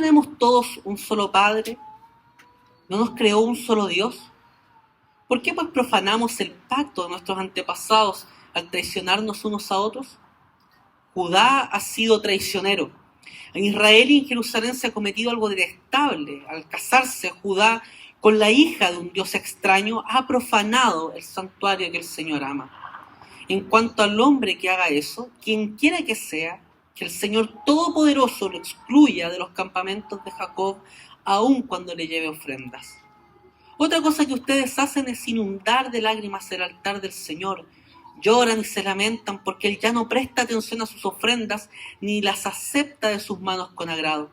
tenemos todos un solo Padre? ¿No nos creó un solo Dios? ¿Por qué pues profanamos el pacto de nuestros antepasados al traicionarnos unos a otros? Judá ha sido traicionero. En Israel y en Jerusalén se ha cometido algo detestable. Al casarse Judá con la hija de un Dios extraño, ha profanado el santuario que el Señor ama. En cuanto al hombre que haga eso, quien quiera que sea, que el Señor Todopoderoso lo excluya de los campamentos de Jacob, aun cuando le lleve ofrendas. Otra cosa que ustedes hacen es inundar de lágrimas el altar del Señor. Lloran y se lamentan porque Él ya no presta atención a sus ofrendas ni las acepta de sus manos con agrado.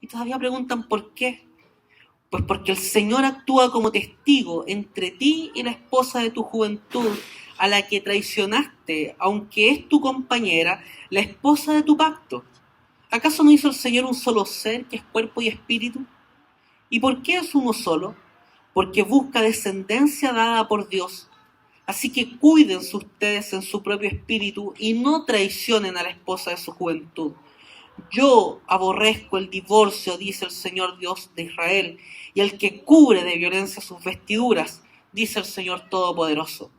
Y todavía preguntan ¿por qué? Pues porque el Señor actúa como testigo entre ti y la esposa de tu juventud, a la que traicionaste, aunque es tu compañera, la esposa de tu pacto. ¿Acaso no hizo el Señor un solo ser, que es cuerpo y espíritu? ¿Y por qué es uno solo? Porque busca descendencia dada por Dios. Así que cuídense ustedes en su propio espíritu y no traicionen a la esposa de su juventud. Yo aborrezco el divorcio, dice el Señor Dios de Israel, y el que cubre de violencia sus vestiduras, dice el Señor Todopoderoso.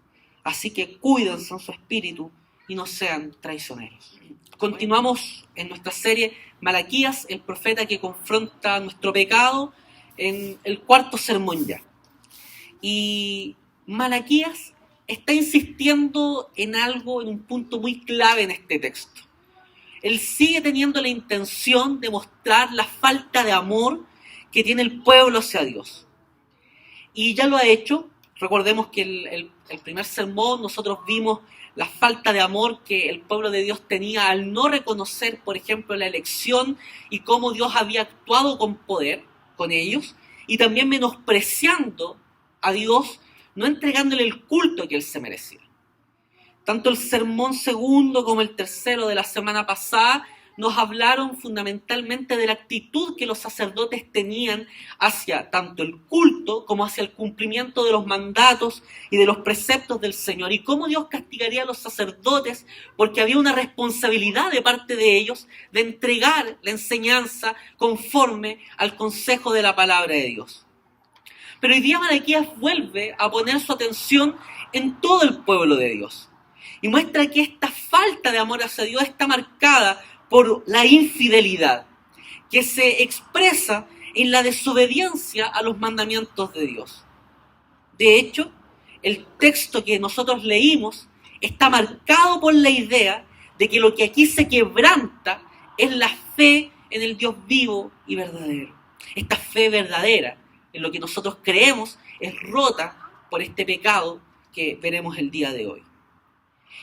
Así que cuídense en su espíritu y no sean traicioneros. Continuamos en nuestra serie Malaquías, el profeta que confronta nuestro pecado, en el cuarto sermón ya. Y Malaquías está insistiendo en algo, en un punto muy clave en este texto. Él sigue teniendo la intención de mostrar la falta de amor que tiene el pueblo hacia Dios. Y ya lo ha hecho. Recordemos que el primer sermón nosotros vimos la falta de amor que el pueblo de Dios tenía al no reconocer, por ejemplo, la elección y cómo Dios había actuado con poder con ellos, y también menospreciando a Dios, no entregándole el culto que Él se merecía. Tanto el sermón segundo como el tercero de la semana pasada nos hablaron fundamentalmente de la actitud que los sacerdotes tenían hacia tanto el culto como hacia el cumplimiento de los mandatos y de los preceptos del Señor, y cómo Dios castigaría a los sacerdotes porque había una responsabilidad de parte de ellos de entregar la enseñanza conforme al consejo de la palabra de Dios. Pero hoy día Malaquías vuelve a poner su atención en todo el pueblo de Dios y muestra que esta falta de amor hacia Dios está marcada por la infidelidad, que se expresa en la desobediencia a los mandamientos de Dios. De hecho, el texto que nosotros leímos está marcado por la idea de que lo que aquí se quebranta es la fe en el Dios vivo y verdadero. Esta fe verdadera en lo que nosotros creemos es rota por este pecado que veremos el día de hoy.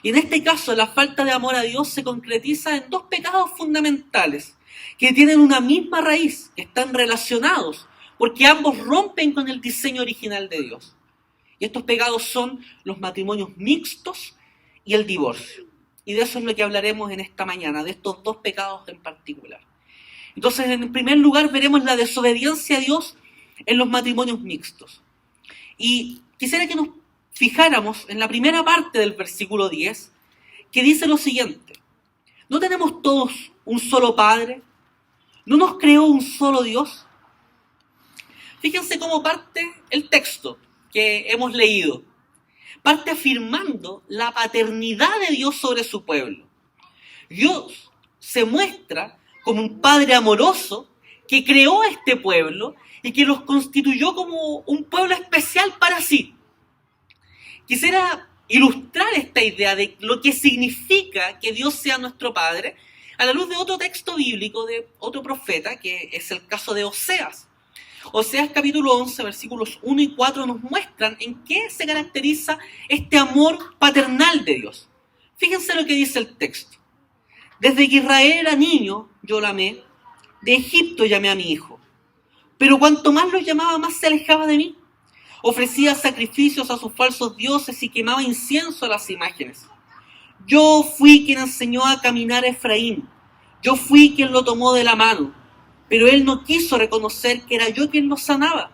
Y en este caso, la falta de amor a Dios se concretiza en dos pecados fundamentales que tienen una misma raíz, que están relacionados, porque ambos rompen con el diseño original de Dios. Y estos pecados son los matrimonios mixtos y el divorcio. Y de eso es lo que hablaremos en esta mañana, de estos dos pecados en particular. Entonces, en primer lugar, veremos la desobediencia a Dios en los matrimonios mixtos. Y quisiera que nos fijáramos en la primera parte del versículo 10, que dice lo siguiente: ¿no tenemos todos un solo Padre? ¿No nos creó un solo Dios? Fíjense cómo parte el texto que hemos leído. Parte afirmando la paternidad de Dios sobre su pueblo. Dios se muestra como un Padre amoroso que creó a este pueblo y que los constituyó como un pueblo especial para sí. Quisiera ilustrar esta idea de lo que significa que Dios sea nuestro Padre a la luz de otro texto bíblico de otro profeta, que es el caso de Oseas. Oseas capítulo 11, versículos 1 y 4 nos muestran en qué se caracteriza este amor paternal de Dios. Fíjense lo que dice el texto. Desde que Israel era niño, yo lo amé, de Egipto llamé a mi hijo. Pero cuanto más lo llamaba, más se alejaba de mí. Ofrecía sacrificios a sus falsos dioses y quemaba incienso a las imágenes. Yo fui quien enseñó a caminar a Efraín. Yo fui quien lo tomó de la mano. Pero él no quiso reconocer que era yo quien lo sanaba.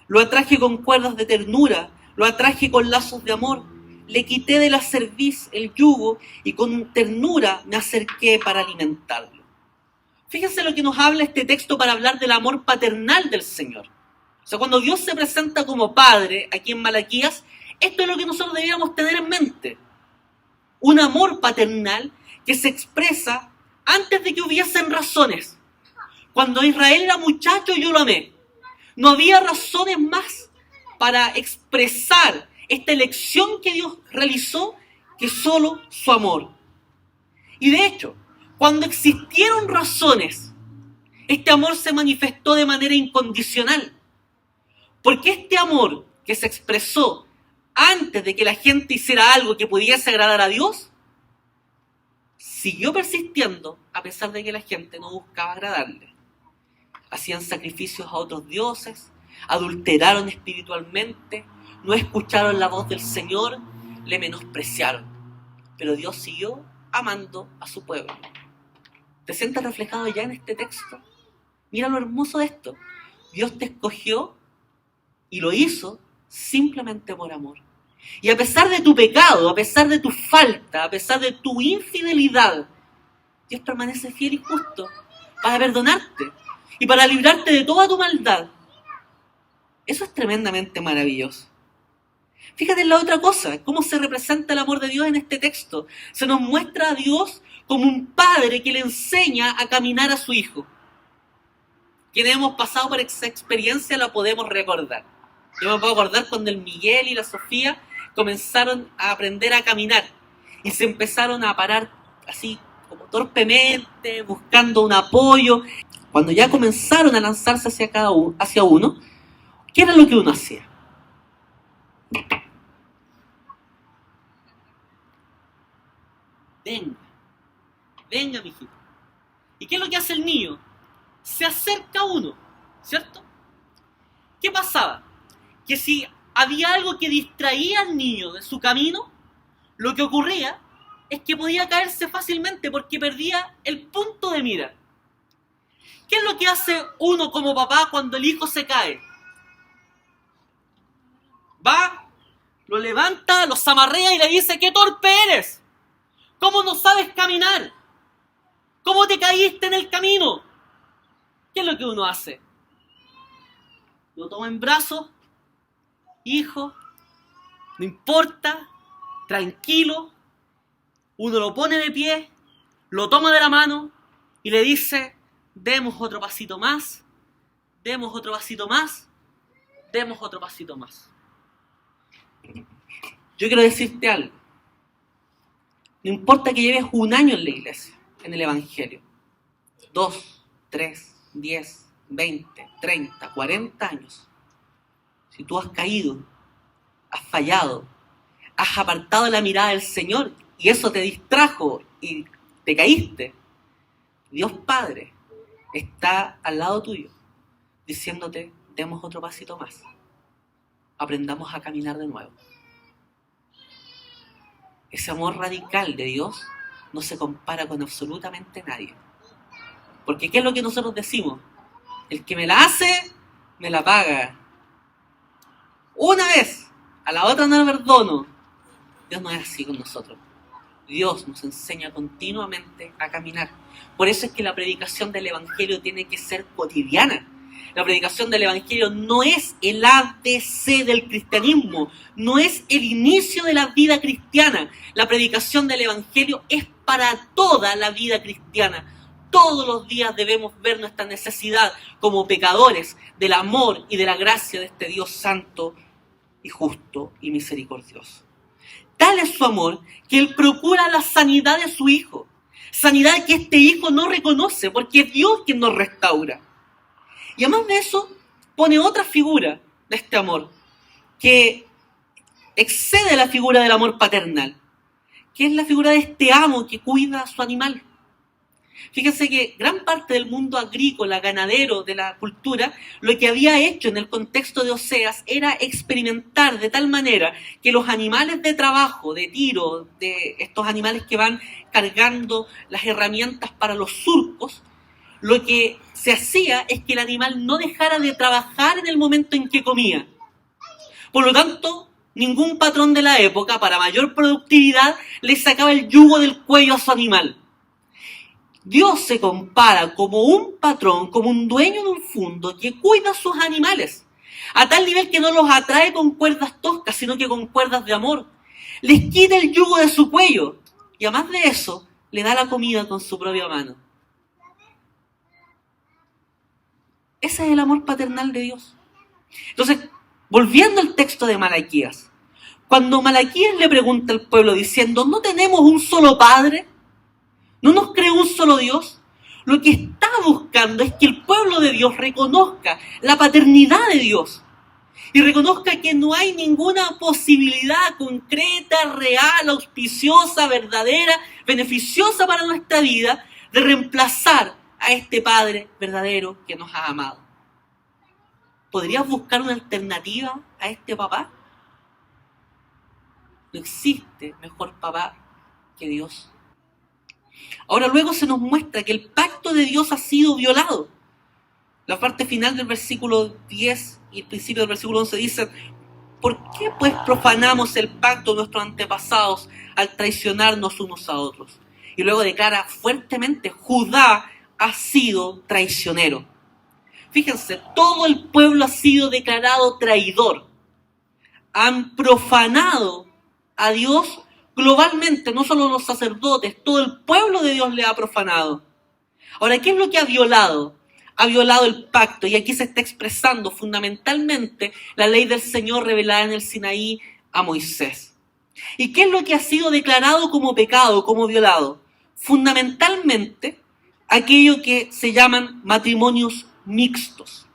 Lo atraje con cuerdas de ternura, lo atraje con lazos de amor. Le quité de la cerviz el yugo y con ternura me acerqué para alimentarlo. Fíjense lo que nos habla este texto para hablar del amor paternal del Señor. O sea, cuando Dios se presenta como Padre aquí en Malaquías, esto es lo que nosotros deberíamos tener en mente. Un amor paternal que se expresa antes de que hubiesen razones. Cuando Israel era muchacho, yo lo amé. No había razones más para expresar esta elección que Dios realizó que solo su amor. Y de hecho, cuando existieron razones, este amor se manifestó de manera incondicional. Porque este amor que se expresó antes de que la gente hiciera algo que pudiese agradar a Dios, siguió persistiendo a pesar de que la gente no buscaba agradarle. Hacían sacrificios a otros dioses, adulteraron espiritualmente, no escucharon la voz del Señor, le menospreciaron. Pero Dios siguió amando a su pueblo. ¿Te sientes reflejado ya en este texto? Mira lo hermoso de esto. Dios te escogió y lo hizo simplemente por amor. Y a pesar de tu pecado, a pesar de tu falta, a pesar de tu infidelidad, Dios permanece fiel y justo para perdonarte y para librarte de toda tu maldad. Eso es tremendamente maravilloso. Fíjate en la otra cosa, cómo se representa el amor de Dios en este texto. Se nos muestra a Dios como un padre que le enseña a caminar a su hijo. Quienes hemos pasado por esa experiencia la podemos recordar. Yo me puedo acordar cuando el Miguel y la Sofía comenzaron a aprender a caminar y se empezaron a parar así como torpemente, buscando un apoyo. Cuando ya comenzaron a lanzarse hacia uno, ¿qué era lo que uno hacía? Venga, mijito. ¿Y qué es lo que hace el niño? Se acerca a uno, ¿cierto? ¿Qué pasaba? Que si había algo que distraía al niño de su camino, lo que ocurría es que podía caerse fácilmente porque perdía el punto de mira. ¿Qué es lo que hace uno como papá cuando el hijo se cae? Va, lo levanta, lo zamarrea y le dice: ¡qué torpe eres! ¿Cómo no sabes caminar? ¿Cómo te caíste en el camino? ¿Qué es lo que uno hace? Lo toma en brazos. Hijo, no importa, tranquilo. Uno lo pone de pie, lo toma de la mano y le dice: demos otro pasito más, demos otro pasito más, demos otro pasito más. Yo quiero decirte algo. No importa que lleves un año en la iglesia, en el Evangelio, 2, 3, 10, 20, 30, 40 años. Si tú has caído, has fallado, has apartado la mirada del Señor y eso te distrajo y te caíste, Dios Padre está al lado tuyo diciéndote: demos otro pasito más, aprendamos a caminar de nuevo. Ese amor radical de Dios no se compara con absolutamente nadie. Porque ¿qué es lo que nosotros decimos? El que me la hace, me la paga. Una vez, a la otra no la perdono. Dios no es así con nosotros. Dios nos enseña continuamente a caminar. Por eso es que la predicación del Evangelio tiene que ser cotidiana. La predicación del Evangelio no es el ABC del cristianismo, no es el inicio de la vida cristiana. La predicación del Evangelio es para toda la vida cristiana. Todos los días debemos ver nuestra necesidad como pecadores del amor y de la gracia de este Dios santo y justo y misericordioso. Tal es su amor que Él procura la sanidad de su Hijo. Sanidad que este Hijo no reconoce porque es Dios quien nos restaura. Y además de eso, pone otra figura de este amor que excede la figura del amor paternal, que es la figura de este amo que cuida a su animal. Fíjense que gran parte del mundo agrícola, ganadero, de la cultura, lo que había hecho en el contexto de Oseas era experimentar de tal manera que los animales de trabajo, de tiro, de estos animales que van cargando las herramientas para los surcos, lo que se hacía es que el animal no dejara de trabajar en el momento en que comía. Por lo tanto, ningún patrón de la época, para mayor productividad, le sacaba el yugo del cuello a su animal. Dios se compara como un patrón, como un dueño de un fundo que cuida a sus animales, a tal nivel que no los atrae con cuerdas toscas, sino que con cuerdas de amor. Les quita el yugo de su cuello y además de eso, le da la comida con su propia mano. Ese es el amor paternal de Dios. Entonces, volviendo al texto de Malaquías, cuando Malaquías le pregunta al pueblo diciendo, ¿no tenemos un solo Padre? ¿No nos creó un solo Dios? Lo que está buscando es que el pueblo de Dios reconozca la paternidad de Dios y reconozca que no hay ninguna posibilidad concreta, real, auspiciosa, verdadera, beneficiosa para nuestra vida de reemplazar a este Padre verdadero que nos ha amado. ¿Podrías buscar una alternativa a este papá? No existe mejor papá que Dios. Ahora luego se nos muestra que el pacto de Dios ha sido violado. La parte final del versículo 10 y el principio del versículo 11 dicen, ¿por qué pues profanamos el pacto de nuestros antepasados al traicionarnos unos a otros? Y luego declara fuertemente, Judá ha sido traicionero. Fíjense, todo el pueblo ha sido declarado traidor. Han profanado a Dios globalmente, no solo los sacerdotes, todo el pueblo de Dios le ha profanado. Ahora, ¿qué es lo que ha violado? Ha violado el pacto, y aquí se está expresando fundamentalmente la ley del Señor revelada en el Sinaí a Moisés. ¿Y qué es lo que ha sido declarado como pecado, como violado? Fundamentalmente, aquello que se llaman matrimonios mixtos.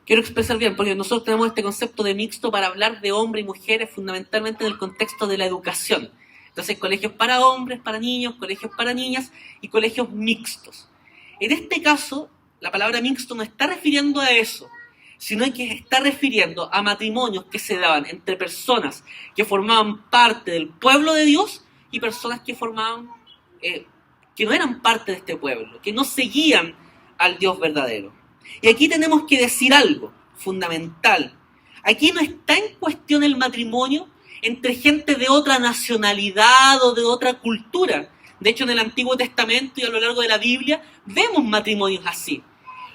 Quiero expresar bien, porque nosotros tenemos este concepto de mixto para hablar de hombres y mujeres fundamentalmente en el contexto de la educación. Entonces, colegios para hombres, para niños, colegios para niñas y colegios mixtos. En este caso, la palabra mixto no está refiriendo a eso, sino que está refiriendo a matrimonios que se daban entre personas que formaban parte del pueblo de Dios y personas que formaban, que no eran parte de este pueblo, que no seguían al Dios verdadero. Y aquí tenemos que decir algo fundamental. Aquí no está en cuestión el matrimonio entre gente de otra nacionalidad o de otra cultura. De hecho, en el Antiguo Testamento y a lo largo de la Biblia vemos matrimonios así.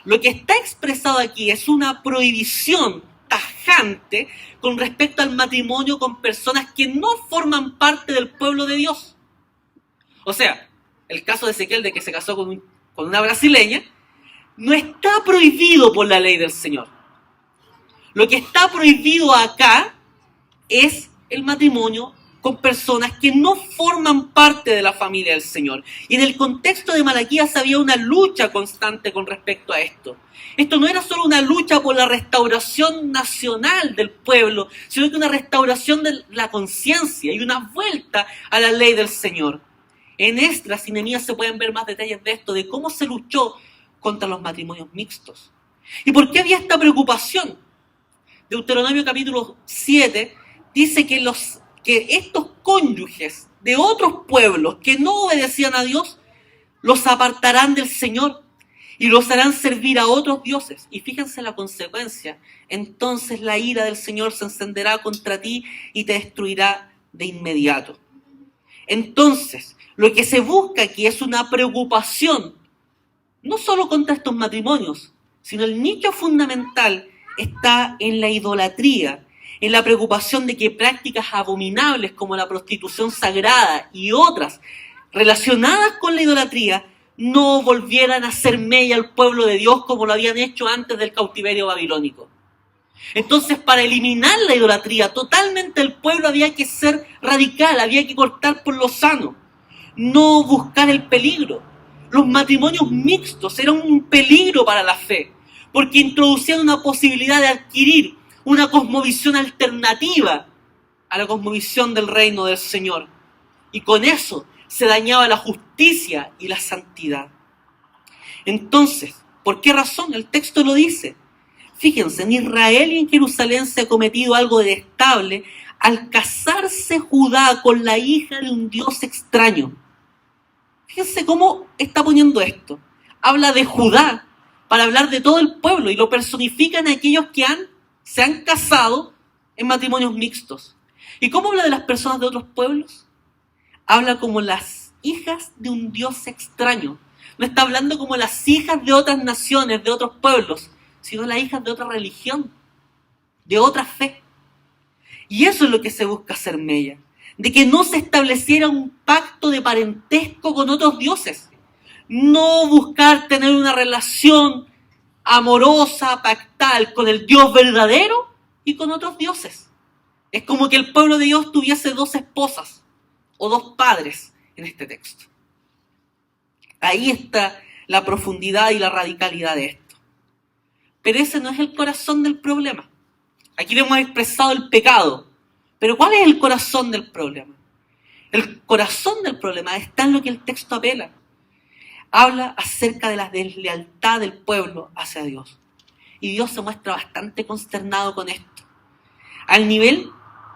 Lo que está expresado aquí es una prohibición tajante con respecto al matrimonio con personas que no forman parte del pueblo de Dios. O sea, el caso de Ezequiel, de que se casó con una brasileña, no está prohibido por la ley del Señor. Lo que está prohibido acá es el matrimonio con personas que no forman parte de la familia del Señor. Y en el contexto de Malaquías había una lucha constante con respecto a esto. Esto no era solo una lucha por la restauración nacional del pueblo, sino que una restauración de la conciencia y una vuelta a la ley del Señor. En Esdras y Nehemías se pueden ver más detalles de esto, de cómo se luchó contra los matrimonios mixtos. ¿Y por qué había esta preocupación? Deuteronomio capítulo 7 dice que estos cónyuges de otros pueblos que no obedecían a Dios, los apartarán del Señor y los harán servir a otros dioses. Y fíjense la consecuencia. Entonces la ira del Señor se encenderá contra ti y te destruirá de inmediato. Entonces, lo que se busca aquí es una preocupación no solo contra estos matrimonios, sino el nicho fundamental está en la idolatría, en la preocupación de que prácticas abominables como la prostitución sagrada y otras relacionadas con la idolatría no volvieran a hacer mella al pueblo de Dios como lo habían hecho antes del cautiverio babilónico. Entonces, para eliminar la idolatría totalmente el pueblo había que ser radical, había que cortar por lo sano, no buscar el peligro. Los matrimonios mixtos eran un peligro para la fe, porque introducían una posibilidad de adquirir una cosmovisión alternativa a la cosmovisión del reino del Señor. Y con eso se dañaba la justicia y la santidad. Entonces, ¿por qué razón? El texto lo dice. Fíjense, en Israel y en Jerusalén se ha cometido algo detestable al casarse Judá con la hija de un Dios extraño. Fíjense cómo está poniendo esto. Habla de Judá para hablar de todo el pueblo y lo personifican a aquellos que se han casado en matrimonios mixtos. ¿Y cómo habla de las personas de otros pueblos? Habla como las hijas de un Dios extraño. No está hablando como las hijas de otras naciones, de otros pueblos, sino las hijas de otra religión, de otra fe. Y eso es lo que se busca hacer mella, de que no se estableciera un pacto de parentesco con otros dioses. No buscar tener una relación amorosa, pactal con el Dios verdadero y con otros dioses. Es como que el pueblo de Dios tuviese dos esposas o dos padres en este texto. Ahí está la profundidad y la radicalidad de esto. Pero ese no es el corazón del problema. Aquí le hemos expresado el pecado. Pero ¿cuál es el corazón del problema? El corazón del problema está en lo que el texto apela. Habla acerca de la deslealtad del pueblo hacia Dios. Y Dios se muestra bastante consternado con esto. Al nivel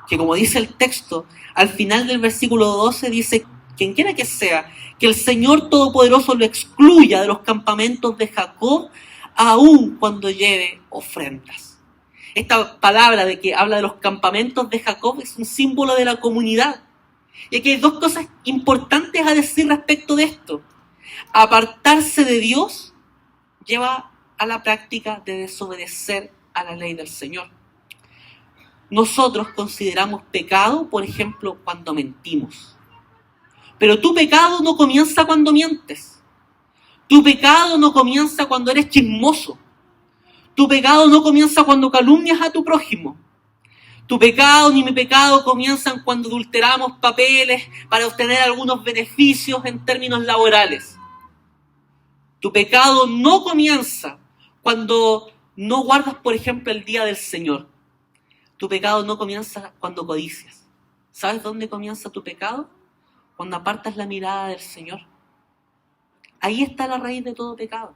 que, como dice el texto, al final del versículo 12 dice: quien quiera que sea, que el Señor Todopoderoso lo excluya de los campamentos de Jacob, aun cuando lleve ofrendas. Esta palabra de que habla de los campamentos de Jacob es un símbolo de la comunidad. Y aquí hay dos cosas importantes a decir respecto de esto. Apartarse de Dios lleva a la práctica de desobedecer a la ley del Señor. Nosotros consideramos pecado, por ejemplo, cuando mentimos. Pero tu pecado no comienza cuando mientes. Tu pecado no comienza cuando eres chismoso. Tu pecado no comienza cuando calumnias a tu prójimo. Tu pecado ni mi pecado comienzan cuando adulteramos papeles para obtener algunos beneficios en términos laborales. Tu pecado no comienza cuando no guardas, por ejemplo, el día del Señor. Tu pecado no comienza cuando codicias. ¿Sabes dónde comienza tu pecado? Cuando apartas la mirada del Señor. Ahí está la raíz de todo pecado.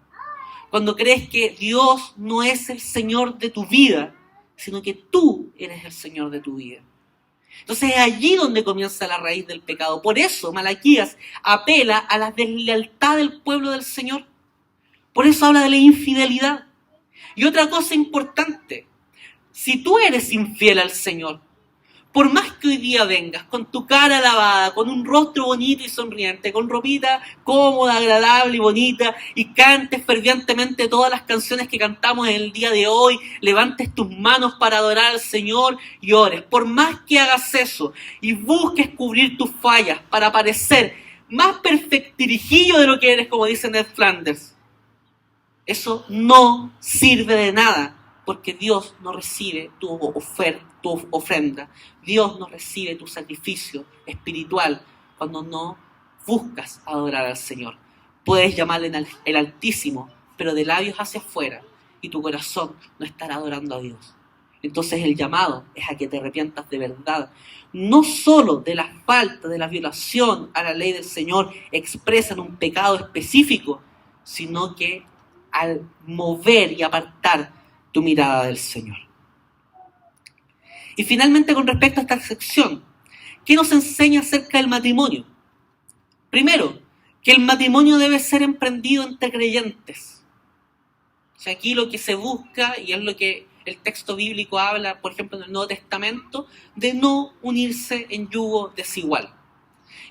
Cuando crees que Dios no es el Señor de tu vida, sino que tú eres el Señor de tu vida. Entonces es allí donde comienza la raíz del pecado. Por eso Malaquías apela a la deslealtad del pueblo del Señor. Por eso habla de la infidelidad. Y otra cosa importante, si tú eres infiel al Señor, por más que hoy día vengas con tu cara lavada, con un rostro bonito y sonriente, con ropita cómoda, agradable y bonita, y cantes fervientemente todas las canciones que cantamos en el día de hoy, levantes tus manos para adorar al Señor y ores, por más que hagas eso y busques cubrir tus fallas para parecer más perfectirijillo de lo que eres, como dice Ned Flanders, eso no sirve de nada. Porque Dios no recibe tu ofrenda. Dios no recibe tu sacrificio espiritual cuando no buscas adorar al Señor. Puedes llamarle el Altísimo, pero de labios hacia afuera, y tu corazón no estará adorando a Dios. Entonces el llamado es a que te arrepientas de verdad. No solo de la falta, de la violación a la ley del Señor expresan un pecado específico, sino que al mover y apartar tu mirada del Señor. Y finalmente, con respecto a esta sección, ¿qué nos enseña acerca del matrimonio? Primero, que el matrimonio debe ser emprendido entre creyentes. O sea, aquí lo que se busca, y es lo que el texto bíblico habla, por ejemplo, en el Nuevo Testamento, de no unirse en yugo desigual.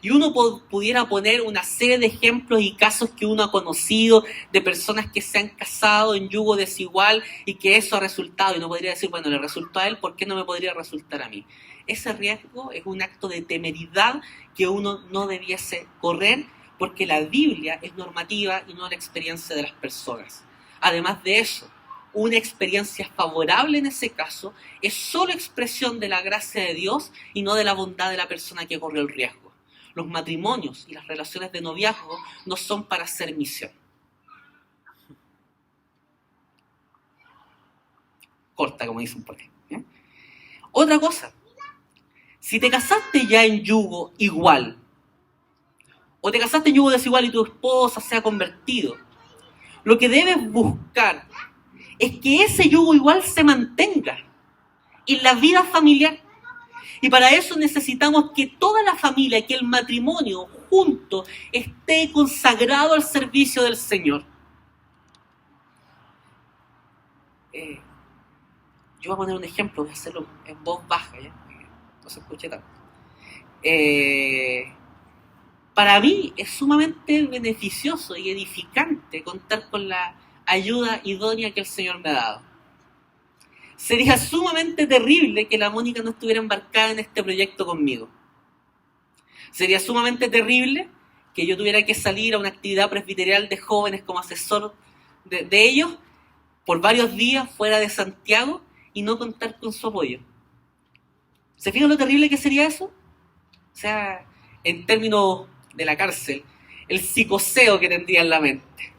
Y uno pudiera poner una serie de ejemplos y casos que uno ha conocido de personas que se han casado en yugo desigual y que eso ha resultado, y uno podría decir, bueno, le resultó a él, ¿por qué no me podría resultar a mí? Ese riesgo es un acto de temeridad que uno no debiese correr, porque la Biblia es normativa y no la experiencia de las personas. Además de eso, una experiencia favorable en ese caso es solo expresión de la gracia de Dios y no de la bondad de la persona que corrió el riesgo. Los matrimonios y las relaciones de noviazgo no son para hacer misión. Corta, como dicen por ahí. Otra cosa, si te casaste ya en yugo igual, o te casaste en yugo desigual y tu esposa se ha convertido, lo que debes buscar es que ese yugo igual se mantenga en la vida familiar. Y para eso necesitamos que toda la familia, que el matrimonio junto esté consagrado al servicio del Señor. Yo voy a poner un ejemplo, voy a hacerlo en voz baja, ¿ya? No se escuche tanto. para mí es sumamente beneficioso y edificante contar con la ayuda idónea que el Señor me ha dado. Sería sumamente terrible que la Mónica no estuviera embarcada en este proyecto conmigo. Sería sumamente terrible que yo tuviera que salir a una actividad presbiterial de jóvenes como asesor de ellos por varios días fuera de Santiago y no contar con su apoyo. ¿Se fijan lo terrible que sería eso? O sea, en términos de la cárcel, el psicoseo que tendría en la mente.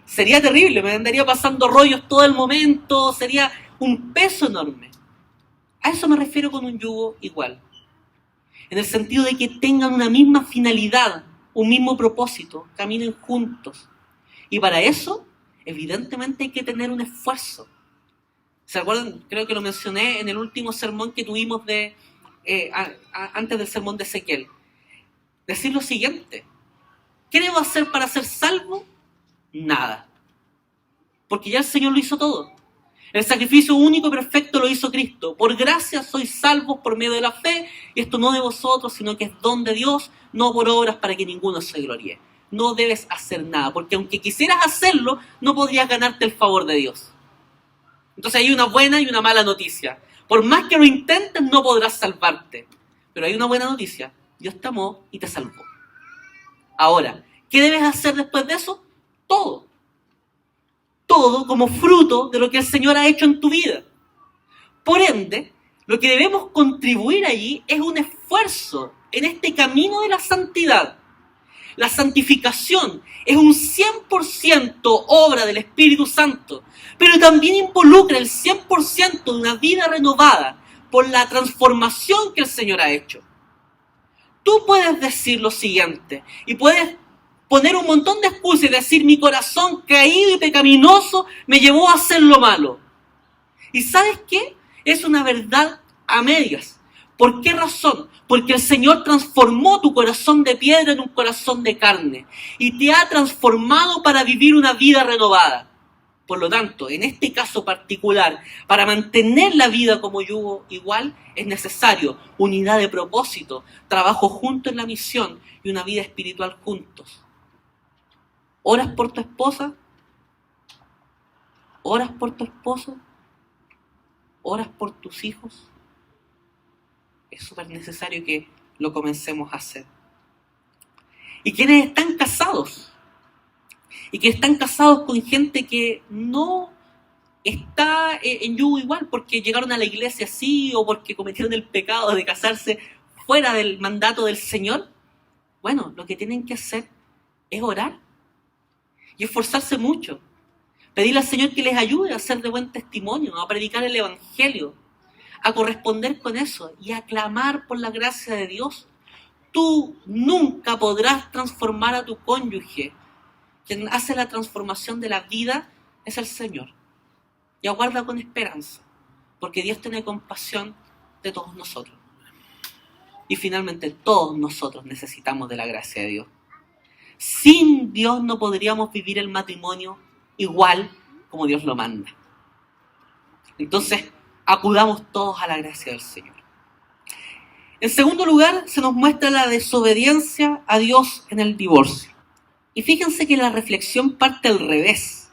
Sería terrible, me andaría pasando rollos todo el momento, sería un peso enorme. A eso me refiero con un yugo igual. En el sentido de que tengan una misma finalidad, un mismo propósito, caminen juntos. Y para eso, evidentemente hay que tener un esfuerzo. ¿Se acuerdan? Creo que lo mencioné en el último sermón que tuvimos antes del sermón de Ezequiel. Decir lo siguiente: ¿qué debo hacer para ser salvo? Nada. Porque ya el Señor lo hizo todo. El sacrificio único y perfecto lo hizo Cristo. Por gracia sois salvos por medio de la fe, y esto no de vosotros, sino que es don de Dios, no por obras para que ninguno se gloríe. No debes hacer nada, porque aunque quisieras hacerlo, no podrías ganarte el favor de Dios. Entonces hay una buena y una mala noticia. Por más que lo intentes, no podrás salvarte. Pero hay una buena noticia: Dios te amó y te salvó. Ahora, ¿qué debes hacer después de eso? Todo. Todo como fruto de lo que el Señor ha hecho en tu vida. Por ende, lo que debemos contribuir allí es un esfuerzo en este camino de la santidad. La santificación es un 100% obra del Espíritu Santo, pero también involucra el 100% de una vida renovada por la transformación que el Señor ha hecho. Tú puedes decir lo siguiente, y puedes poner un montón de excusas y decir: mi corazón caído y pecaminoso me llevó a hacer lo malo. ¿Y sabes qué? Es una verdad a medias. ¿Por qué razón? Porque el Señor transformó tu corazón de piedra en un corazón de carne y te ha transformado para vivir una vida renovada. Por lo tanto, en este caso particular, para mantener la vida como yugo igual, es necesario unidad de propósito, trabajo junto en la misión y una vida espiritual juntos. ¿Oras por tu esposa? ¿Oras por tu esposo? ¿Oras por tus hijos? Es súper necesario que lo comencemos a hacer. Y quienes están casados, y que están casados con gente que no está en yugo igual porque llegaron a la iglesia así o porque cometieron el pecado de casarse fuera del mandato del Señor, bueno, lo que tienen que hacer es orar y esforzarse mucho. Pedirle al Señor que les ayude a ser de buen testimonio, a predicar el Evangelio, a corresponder con eso y a clamar por la gracia de Dios. Tú nunca podrás transformar a tu cónyuge. Quien hace la transformación de la vida es el Señor. Y aguarda con esperanza, porque Dios tiene compasión de todos nosotros. Y finalmente todos nosotros necesitamos de la gracia de Dios. Sin Dios no podríamos vivir el matrimonio igual como Dios lo manda. Entonces, acudamos todos a la gracia del Señor. En segundo lugar, se nos muestra la desobediencia a Dios en el divorcio. Y fíjense que la reflexión parte al revés.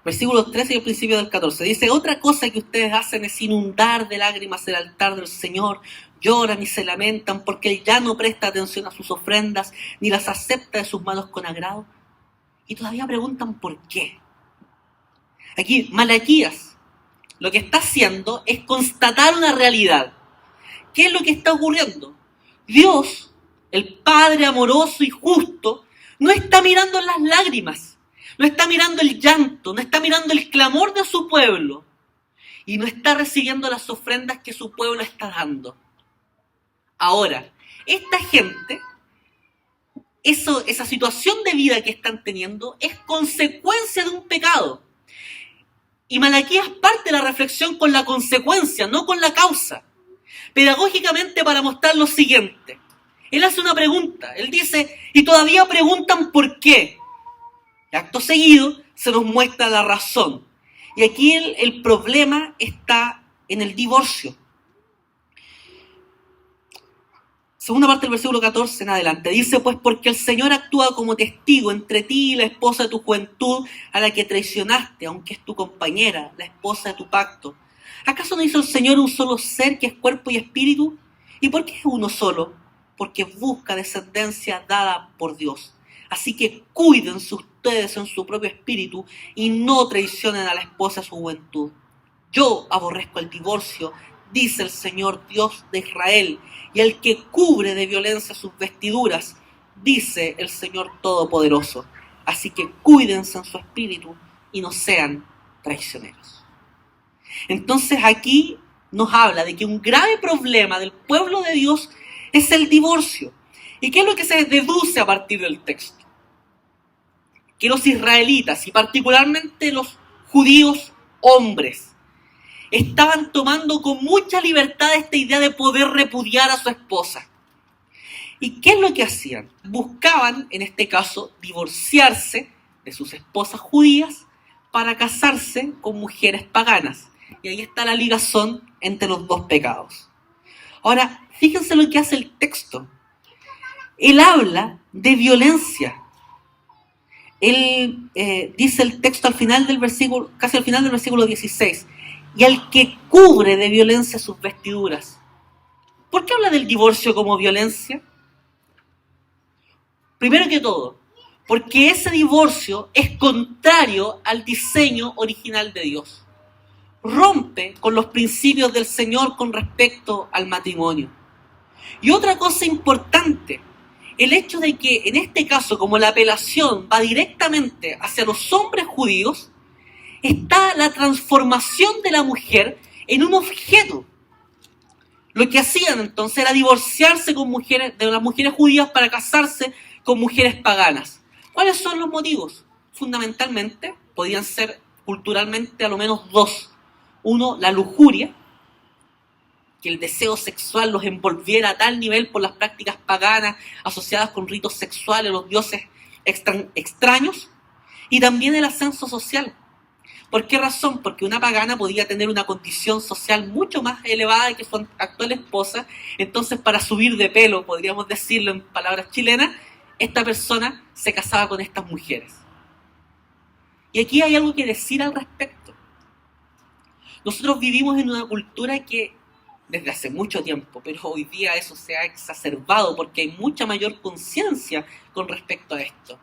Versículos 13 y el principio del 14. Dice: otra cosa que ustedes hacen es inundar de lágrimas el altar del Señor. Lloran y se lamentan porque Él ya no presta atención a sus ofrendas ni las acepta de sus manos con agrado. Y todavía preguntan por qué. Aquí Malaquías lo que está haciendo es constatar una realidad. ¿Qué es lo que está ocurriendo? Dios, el Padre amoroso y justo, no está mirando las lágrimas, no está mirando el llanto, no está mirando el clamor de su pueblo y no está recibiendo las ofrendas que su pueblo está dando. Ahora, esta gente, esa situación de vida que están teniendo es consecuencia de un pecado. Y Malaquías parte la reflexión con la consecuencia, no con la causa. Pedagógicamente para mostrar lo siguiente. Él hace una pregunta. Él dice: y todavía preguntan por qué. Y acto seguido se nos muestra la razón. Y aquí el problema está en el divorcio. Segunda parte del versículo 14 en adelante. Dice, pues porque el Señor actúa como testigo entre ti y la esposa de tu juventud, a la que traicionaste, aunque es tu compañera, la esposa de tu pacto. ¿Acaso no hizo el Señor un solo ser que es cuerpo y espíritu? ¿Y por qué es uno solo? Porque busca descendencia dada por Dios. Así que cuídense ustedes en su propio espíritu y no traicionen a la esposa de su juventud. Yo aborrezco el divorcio, dice el Señor Dios de Israel, y el que cubre de violencia sus vestiduras, dice el Señor Todopoderoso. Así que cuídense en su espíritu y no sean traicioneros. Entonces aquí nos habla de que un grave problema del pueblo de Dios es el divorcio. ¿Y qué es lo que se deduce a partir del texto? Que los israelitas, y particularmente los judíos hombres, estaban tomando con mucha libertad esta idea de poder repudiar a su esposa. ¿Y qué es lo que hacían? Buscaban, en este caso, divorciarse de sus esposas judías para casarse con mujeres paganas. Y ahí está la ligazón entre los dos pecados. Ahora, fíjense lo que hace el texto. Él habla de violencia. Él dice el texto al final del versículo, casi al final del versículo 16, y al que cubre de violencia sus vestiduras. ¿Por qué habla del divorcio como violencia? Primero que todo, porque ese divorcio es contrario al diseño original de Dios. Rompe con los principios del Señor con respecto al matrimonio. Y otra cosa importante, el hecho de que en este caso, como la apelación va directamente hacia los hombres judíos, está la transformación de la mujer en un objeto. Lo que hacían entonces era divorciarse de las mujeres judías para casarse con mujeres paganas. ¿Cuáles son los motivos? Fundamentalmente, podían ser culturalmente a lo menos dos. Uno, la lujuria, que el deseo sexual los envolviera a tal nivel por las prácticas paganas asociadas con ritos sexuales, los dioses extraños, y también el ascenso social. ¿Por qué razón? Porque una pagana podía tener una condición social mucho más elevada que su actual esposa. Entonces, para subir de pelo, podríamos decirlo en palabras chilenas, esta persona se casaba con estas mujeres. Y aquí hay algo que decir al respecto. Nosotros vivimos en una cultura que, desde hace mucho tiempo, pero hoy día eso se ha exacerbado porque hay mucha mayor conciencia con respecto a esto,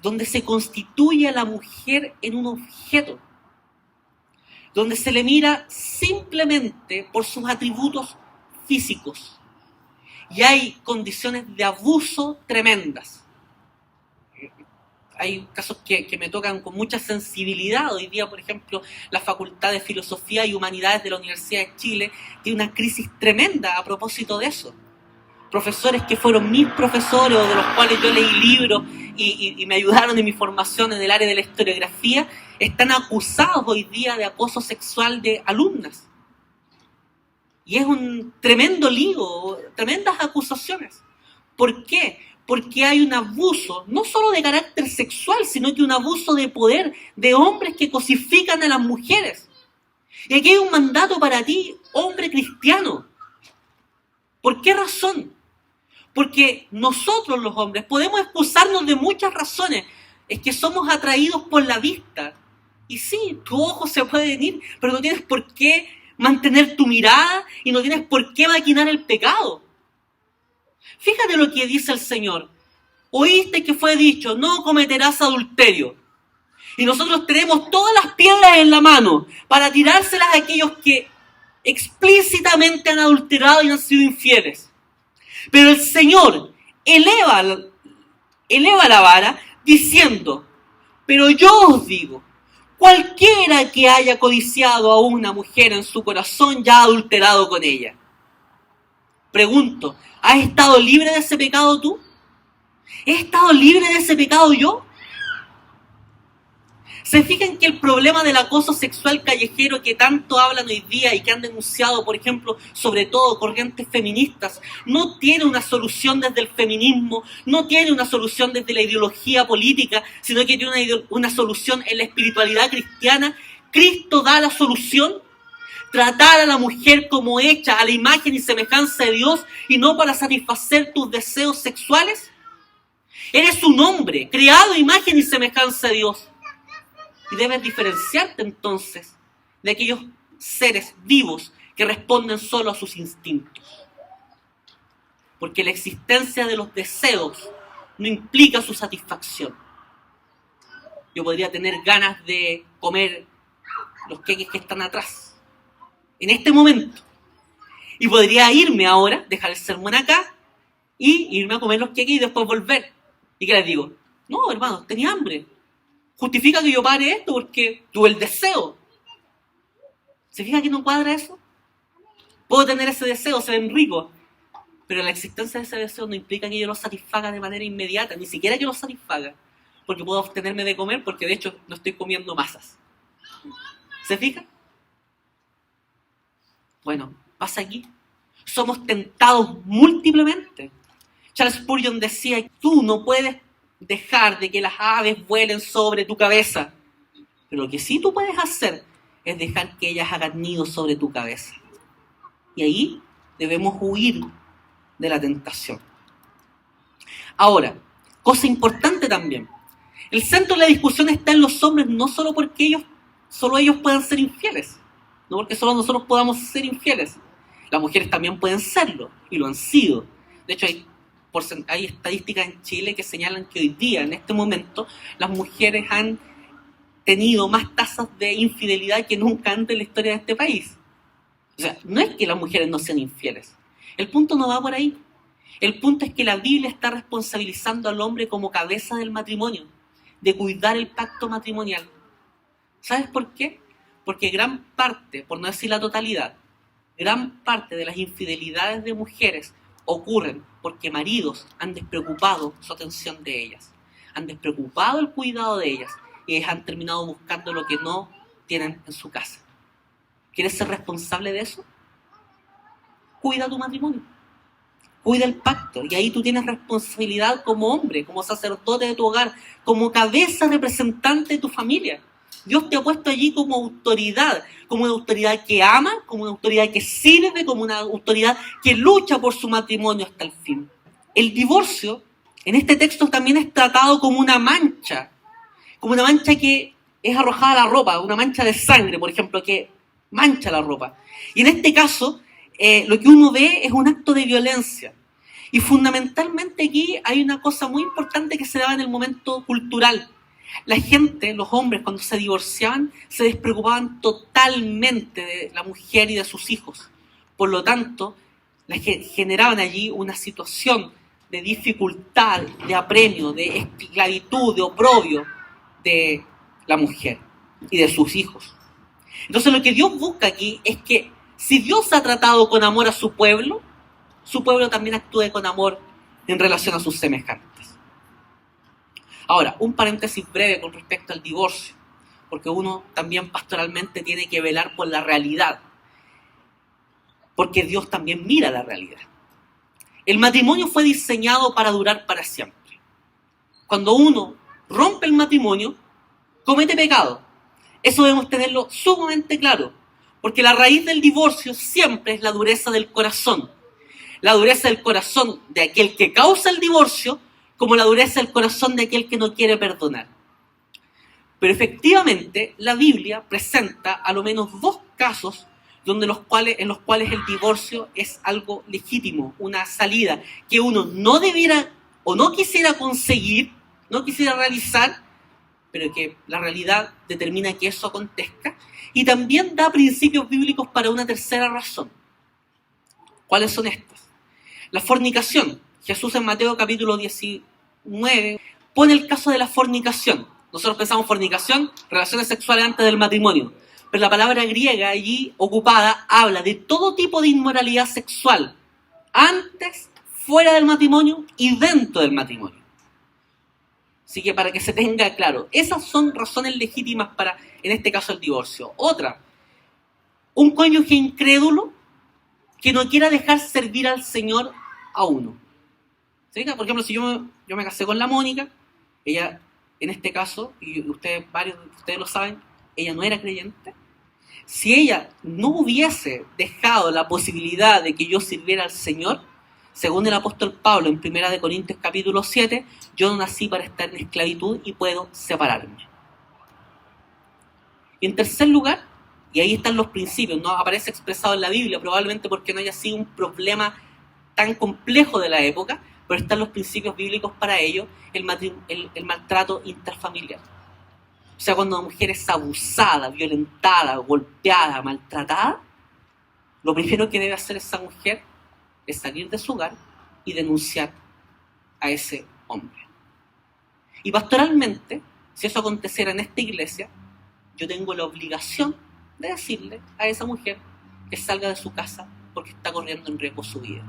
donde se constituye a la mujer en un objeto, donde se le mira simplemente por sus atributos físicos. Y hay condiciones de abuso tremendas. Hay casos que me tocan con mucha sensibilidad. Hoy día, por ejemplo, la Facultad de Filosofía y Humanidades de la Universidad de Chile tiene una crisis tremenda a propósito de eso. Profesores que fueron mis profesores o de los cuales yo leí libros y me ayudaron en mi formación en el área de la historiografía, están acusados hoy día de acoso sexual de alumnas. Y es un tremendo lío, tremendas acusaciones. ¿Por qué? Porque hay un abuso, no solo de carácter sexual, sino que un abuso de poder de hombres que cosifican a las mujeres. Y aquí hay un mandato para ti, hombre cristiano. ¿Por qué razón? Porque nosotros los hombres podemos excusarnos de muchas razones. Es que somos atraídos por la vista. Y sí, tu ojo se puede ir, pero no tienes por qué mantener tu mirada y no tienes por qué maquinar el pecado. Fíjate lo que dice el Señor. Oíste que fue dicho, no cometerás adulterio. Y nosotros tenemos todas las piedras en la mano para tirárselas a aquellos que explícitamente han adulterado y han sido infieles. Pero el Señor eleva la vara diciendo, pero yo os digo, cualquiera que haya codiciado a una mujer en su corazón ya ha adulterado con ella. Pregunto, ¿has estado libre de ese pecado tú? ¿He estado libre de ese pecado yo? ¿Se fijan que el problema del acoso sexual callejero que tanto hablan hoy día y que han denunciado, por ejemplo, sobre todo corrientes feministas, no tiene una solución desde el feminismo, no tiene una solución desde la ideología política, sino que tiene una solución en la espiritualidad cristiana? Cristo da la solución. tratar a la mujer como hecha a la imagen y semejanza de Dios y no para satisfacer tus deseos sexuales? Eres un hombre creado a imagen y semejanza de Dios. Y debes diferenciarte entonces de aquellos seres vivos que responden solo a sus instintos. Porque la existencia de los deseos no implica su satisfacción. Yo podría tener ganas de comer los queques que están atrás, en este momento. Y podría irme ahora, dejar el sermón acá, y irme a comer los queques y después volver. ¿Y qué les digo? No, hermano, tenía hambre. Justifica que yo pare esto porque tuve el deseo. ¿Se fija que no cuadra eso? Puedo tener ese deseo, se ven ricos, pero la existencia de ese deseo no implica que yo lo satisfaga de manera inmediata, ni siquiera que lo satisfaga, porque puedo abstenerme de comer, porque de hecho no estoy comiendo masas. ¿Se fija? Bueno, pasa aquí. Somos tentados múltiplemente. Charles Spurgeon decía, tú no puedes dejar de que las aves vuelen sobre tu cabeza, pero lo que sí tú puedes hacer es dejar que ellas hagan nido sobre tu cabeza. Y ahí debemos huir de la tentación. Ahora, cosa importante también, el centro de la discusión está en los hombres, no solo porque solo ellos puedan ser infieles, no porque solo nosotros podamos ser infieles. Las mujeres también pueden serlo, y lo han sido. De hecho, hay estadísticas en Chile que señalan que hoy día, en este momento, las mujeres han tenido más tasas de infidelidad que nunca antes en la historia de este país. O sea, no es que las mujeres no sean infieles. El punto no va por ahí. El punto es que la Biblia está responsabilizando al hombre como cabeza del matrimonio, de cuidar el pacto matrimonial. ¿Sabes por qué? Porque gran parte, por no decir la totalidad, gran parte de las infidelidades de mujeres ocurren porque maridos han despreocupado su atención de ellas, han despreocupado el cuidado de ellas y ellas han terminado buscando lo que no tienen en su casa. ¿Quieres ser responsable de eso? Cuida tu matrimonio, cuida el pacto, y ahí tú tienes responsabilidad como hombre, como sacerdote de tu hogar, como cabeza representante de tu familia. Dios te ha puesto allí como una autoridad que ama, como una autoridad que sirve, como una autoridad que lucha por su matrimonio hasta el fin. El divorcio, en este texto también es tratado como una mancha que es arrojada a la ropa, una mancha de sangre, por ejemplo, que mancha la ropa. Y en este caso, lo que uno ve es un acto de violencia. Y fundamentalmente aquí hay una cosa muy importante que se daba en el momento cultural. La gente, los hombres, cuando se divorciaban, se despreocupaban totalmente de la mujer y de sus hijos. Por lo tanto, generaban allí una situación de dificultad, de apremio, de esclavitud, de oprobio de la mujer y de sus hijos. Entonces lo que Dios busca aquí es que si Dios ha tratado con amor a su pueblo también actúe con amor en relación a sus semejantes. Ahora, un paréntesis breve con respecto al divorcio, porque uno también pastoralmente tiene que velar por la realidad, porque Dios también mira la realidad. El matrimonio fue diseñado para durar para siempre. Cuando uno rompe el matrimonio, comete pecado. Eso debemos tenerlo sumamente claro, porque la raíz del divorcio siempre es la dureza del corazón. La dureza del corazón de aquel que causa el divorcio, como la dureza del corazón de aquel que no quiere perdonar. Pero efectivamente, la Biblia presenta a lo menos 2 casos en los cuales el divorcio es algo legítimo, una salida que uno no debiera o no quisiera conseguir, no quisiera realizar, pero que la realidad determina que eso acontezca, y también da principios bíblicos para una tercera razón. ¿Cuáles son estas? La fornicación. Jesús en Mateo capítulo 19 pone el caso de la fornicación. Nosotros pensamos fornicación, relaciones sexuales antes del matrimonio, pero la palabra griega allí ocupada habla de todo tipo de inmoralidad sexual, antes, fuera del matrimonio y dentro del matrimonio. Así que para que se tenga claro, esas son razones legítimas para, en este caso, el divorcio. Otra, un cónyuge incrédulo que no quiera dejar servir al Señor a uno. ¿Sí? Por ejemplo, si yo me casé con la Mónica, ella, en este caso, y varios de ustedes lo saben, ella no era creyente, Si ella no hubiese dejado la posibilidad de que yo sirviera al Señor, según el apóstol Pablo en 1 Corintios capítulo 7, yo no nací para estar en esclavitud y puedo separarme. Y en tercer lugar, y ahí están los principios, no aparece expresado en la Biblia, probablemente porque no haya sido un problema tan complejo de la época, pero están los principios bíblicos para ello, el maltrato intrafamiliar. O sea, cuando una mujer es abusada, violentada, golpeada, maltratada, lo primero que debe hacer esa mujer es salir de su hogar y denunciar a ese hombre. Y pastoralmente, si eso aconteciera en esta iglesia, yo tengo la obligación de decirle a esa mujer que salga de su casa porque está corriendo en riesgo su vida.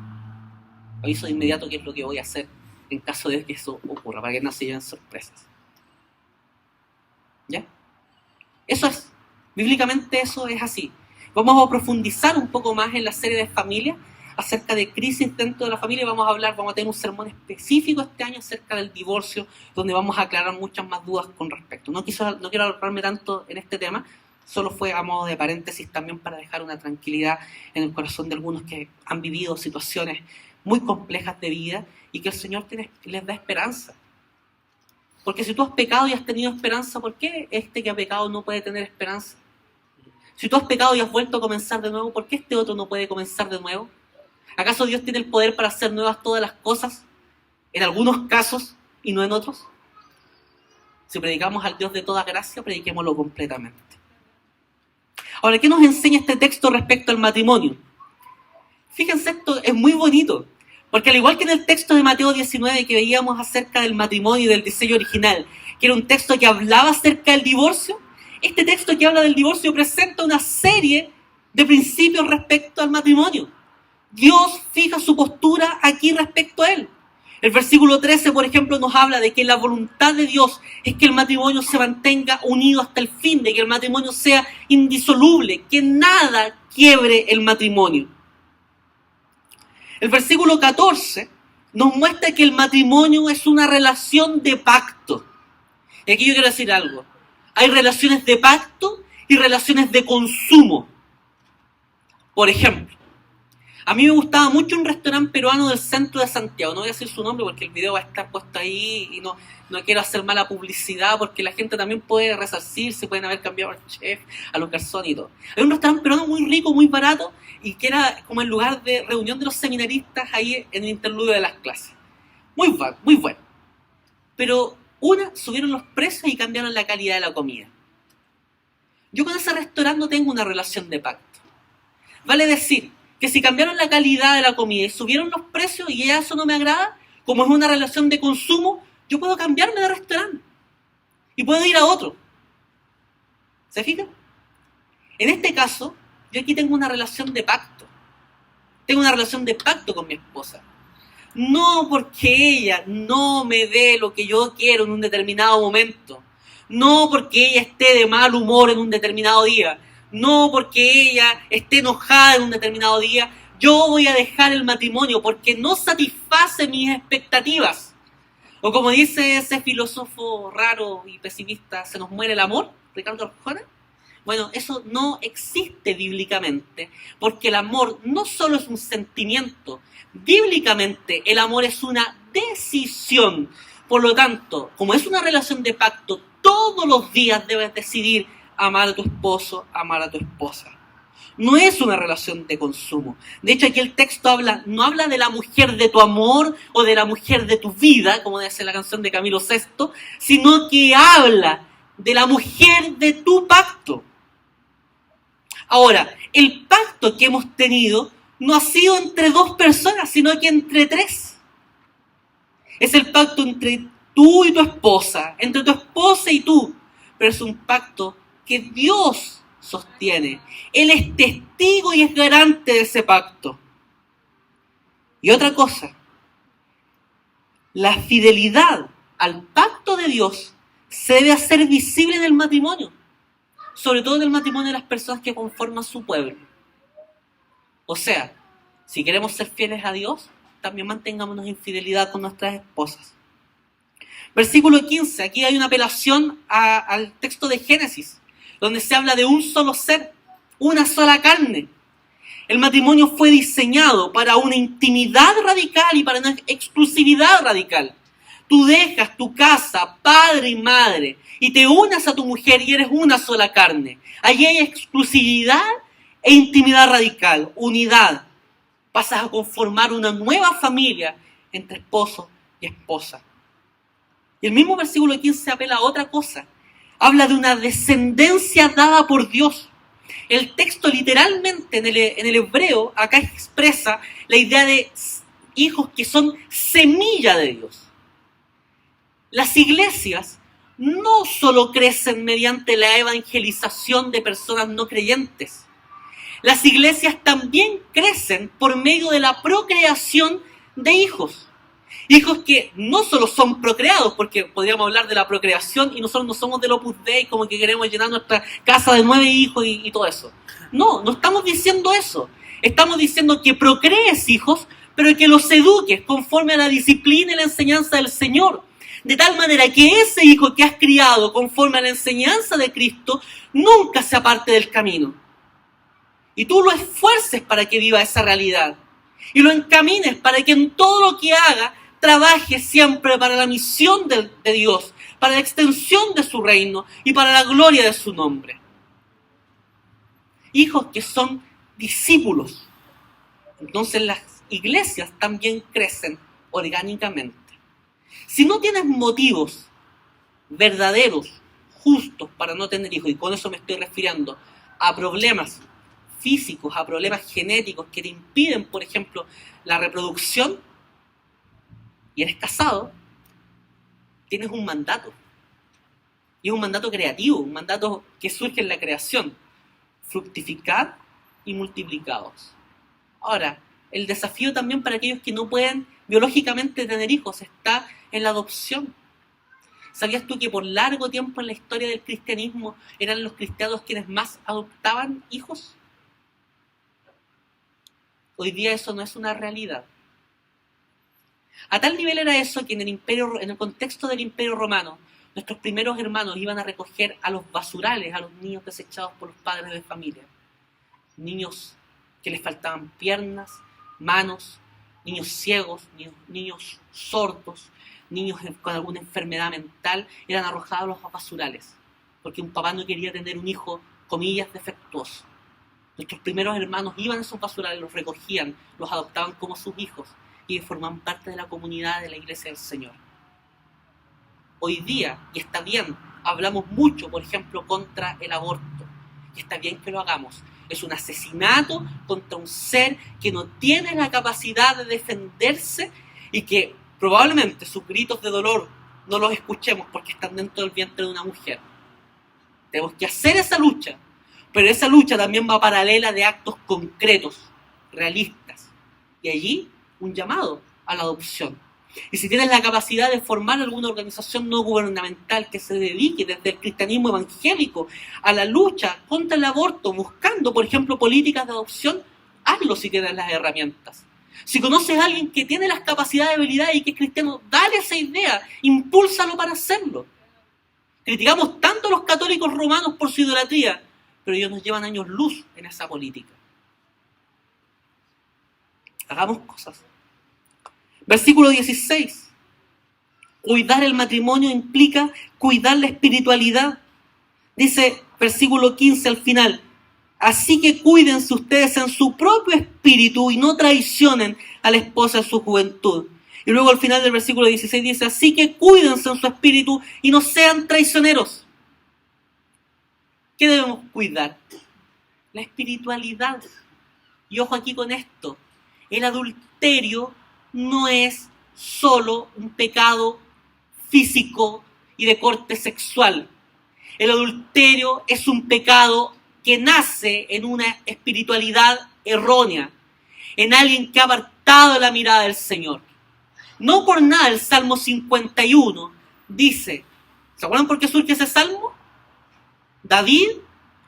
Aviso de inmediato qué es lo que voy a hacer en caso de que eso ocurra, para que no se lleven sorpresas. ¿Ya? Eso es, bíblicamente eso es así. Vamos a profundizar un poco más en la serie de familias acerca de crisis dentro de la familia. Vamos a tener un sermón específico este año acerca del divorcio, donde vamos a aclarar muchas más dudas con respecto. No quiero alargarme tanto en este tema, solo fue a modo de paréntesis también para dejar una tranquilidad en el corazón de algunos que han vivido situaciones muy complejas de vida y que el Señor les da esperanza. Porque si tú has pecado y has tenido esperanza, ¿por qué este que ha pecado no puede tener esperanza? Si tú has pecado y has vuelto a comenzar de nuevo, ¿por qué este otro no puede comenzar de nuevo? ¿Acaso Dios tiene el poder para hacer nuevas todas las cosas? En algunos casos y no en otros. Si predicamos al Dios de toda gracia, prediquémoslo completamente. Ahora, ¿qué nos enseña este texto respecto al matrimonio? Fíjense, esto es muy bonito. Porque al igual que en el texto de Mateo 19 que veíamos acerca del matrimonio y del diseño original, que era un texto que hablaba acerca del divorcio, este texto que habla del divorcio presenta una serie de principios respecto al matrimonio. Dios fija su postura aquí respecto a él. El versículo 13, por ejemplo, nos habla de que la voluntad de Dios es que el matrimonio se mantenga unido hasta el fin, de que el matrimonio sea indisoluble, que nada quiebre el matrimonio. El versículo 14 nos muestra que el matrimonio es una relación de pacto. Y aquí yo quiero decir algo. Hay relaciones de pacto y relaciones de consumo. Por ejemplo, a mí me gustaba mucho un restaurante peruano del centro de Santiago. No voy a decir su nombre porque el video va a estar puesto ahí y no quiero hacer mala publicidad porque la gente también puede resarcirse, pueden haber cambiado al chef, a los garzones y todo. Hay un restaurante peruano muy rico, muy barato y que era como el lugar de reunión de los seminaristas ahí en el interludio de las clases. Muy bueno. Pero subieron los precios y cambiaron la calidad de la comida. Yo con ese restaurante no tengo una relación de pacto. Vale decir que si cambiaron la calidad de la comida y subieron los precios y ya eso no me agrada, como es una relación de consumo, yo puedo cambiarme de restaurante y puedo ir a otro. ¿Se fijan? En este caso, yo aquí tengo una relación de pacto. Tengo una relación de pacto con mi esposa. No porque ella no me dé lo que yo quiero en un determinado momento. No porque ella esté de mal humor en un determinado día. No porque ella esté enojada en un determinado día. Yo voy a dejar el matrimonio porque no satisface mis expectativas. O como dice ese filósofo raro y pesimista, ¿se nos muere el amor? Ricardo Arjona. Bueno, eso no existe bíblicamente, porque el amor no solo es un sentimiento, bíblicamente el amor es una decisión. Por lo tanto, como es una relación de pacto, todos los días debes decidir amar a tu esposo, amar a tu esposa. No es una relación de consumo. De hecho, aquí el texto no habla de la mujer de tu amor o de la mujer de tu vida, como dice la canción de Camilo VI, sino que habla de la mujer de tu pacto. Ahora, el pacto que hemos tenido no ha sido entre dos personas, sino que entre tres. Es el pacto entre tú y tu esposa, entre tu esposa y tú, pero es un pacto que Dios sostiene. Él es testigo y es garante de ese pacto. Y otra cosa, la fidelidad al pacto de Dios se debe hacer visible en el matrimonio, sobre todo en el matrimonio de las personas que conforman su pueblo. O sea, si queremos ser fieles a Dios, también mantengámonos en fidelidad con nuestras esposas. Versículo 15, aquí hay una apelación al texto de Génesis, donde se habla de un solo ser. una sola carne. El matrimonio fue diseñado para una intimidad radical y para una exclusividad radical. Tú dejas tu casa, padre y madre, y te unes a tu mujer y eres una sola carne. Allí hay exclusividad e intimidad radical, unidad. Pasas a conformar una nueva familia entre esposo y esposa. Y el mismo versículo 15 apela a otra cosa. Habla de una descendencia dada por Dios. El texto literalmente en el hebreo acá expresa la idea de hijos que son semilla de Dios. Las iglesias no solo crecen mediante la evangelización de personas no creyentes. Las iglesias también crecen por medio de la procreación de hijos. Hijos que no solo son procreados, porque podríamos hablar de la procreación y nosotros no somos del Opus Dei, como que queremos llenar nuestra casa de 9 hijos y todo eso. No estamos diciendo eso. Estamos diciendo que procrees hijos, pero que los eduques conforme a la disciplina y la enseñanza del Señor. De tal manera que ese hijo que has criado conforme a la enseñanza de Cristo nunca se aparte del camino. Y tú lo esfuerces para que viva esa realidad. Y lo encamines para que en todo lo que haga trabaje siempre para la misión de Dios, para la extensión de su reino y para la gloria de su nombre. Hijos que son discípulos. Entonces las iglesias también crecen orgánicamente. Si no tienes motivos verdaderos, justos para no tener hijos, y con eso me estoy refiriendo a problemas físicos, a problemas genéticos que te impiden, por ejemplo, la reproducción, y eres casado, tienes un mandato. Y es un mandato creativo, un mandato que surge en la creación. Fructificad y multiplicaos. Ahora, el desafío también para aquellos que no pueden biológicamente tener hijos está en la adopción. ¿Sabías tú que por largo tiempo en la historia del cristianismo eran los cristianos quienes más adoptaban hijos? Hoy día eso no es una realidad. A tal nivel era eso que en el contexto del Imperio Romano, nuestros primeros hermanos iban a recoger a los basurales, a los niños desechados por los padres de familia. Niños que les faltaban piernas, manos, niños ciegos, niños sordos, niños con alguna enfermedad mental, eran arrojados a los basurales, porque un papá no quería tener un hijo, comillas, defectuoso. Nuestros primeros hermanos iban a esos basurales, los recogían, los adoptaban como sus hijos y formaban parte de la comunidad de la Iglesia del Señor. Hoy día, y está bien, hablamos mucho, por ejemplo, contra el aborto, y está bien que lo hagamos. Es un asesinato contra un ser que no tiene la capacidad de defenderse y que probablemente sus gritos de dolor no los escuchemos porque están dentro del vientre de una mujer. Tenemos que hacer esa lucha, pero esa lucha también va paralela de actos concretos, realistas. Y allí un llamado a la adopción. Y si tienes la capacidad de formar alguna organización no gubernamental que se dedique desde el cristianismo evangélico a la lucha contra el aborto, buscando, por ejemplo, políticas de adopción, hazlo si tienes las herramientas. Si conoces a alguien que tiene las capacidades y habilidades y que es cristiano, dale esa idea, impúlsalo para hacerlo. Criticamos tanto a los católicos romanos por su idolatría, pero ellos nos llevan años luz en esa política. Hagamos cosas. Versículo 16. Cuidar el matrimonio implica cuidar la espiritualidad. Dice versículo 15 al final. Así que cuídense ustedes en su propio espíritu y no traicionen a la esposa en su juventud. Y luego al final del versículo 16 dice, así que cuídense en su espíritu y no sean traicioneros. ¿Qué debemos cuidar? La espiritualidad. Y ojo aquí con esto. El adulterio no es solo un pecado físico y de corte sexual. El adulterio es un pecado que nace en una espiritualidad errónea, en alguien que ha apartado la mirada del Señor. No por nada el Salmo 51 dice, ¿se acuerdan por qué surge ese salmo? David,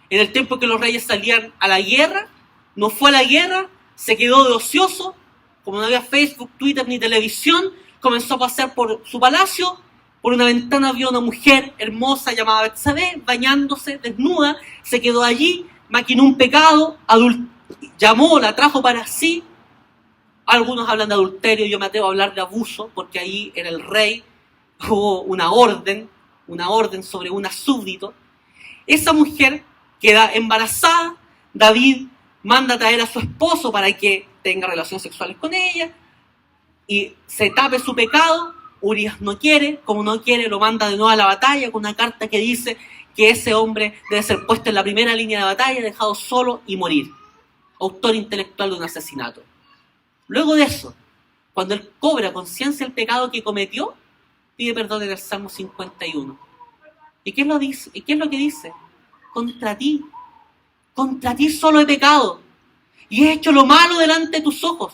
en el tiempo que los reyes salían a la guerra, no fue a la guerra, se quedó de ocioso, como no había Facebook, Twitter ni televisión, comenzó a pasear por su palacio. Por una ventana vio una mujer hermosa llamada Betsabé, bañándose, desnuda, se quedó allí, maquinó un pecado, llamó, la trajo para sí. Algunos hablan de adulterio, yo me atrevo a hablar de abuso, porque ahí era el rey, hubo una orden sobre una súbdito. Esa mujer queda embarazada, David manda a traer a su esposo para que tenga relaciones sexuales con ella y se tape su pecado. Urías no quiere, como no quiere lo manda de nuevo a la batalla con una carta que dice que ese hombre debe ser puesto en la primera línea de batalla, dejado solo y morir. Autor intelectual de un asesinato. Luego de eso, cuando él cobra conciencia del pecado que cometió, pide perdón en el Salmo 51. ¿Y qué es lo que dice? Contra ti solo he pecado y he hecho lo malo delante de tus ojos.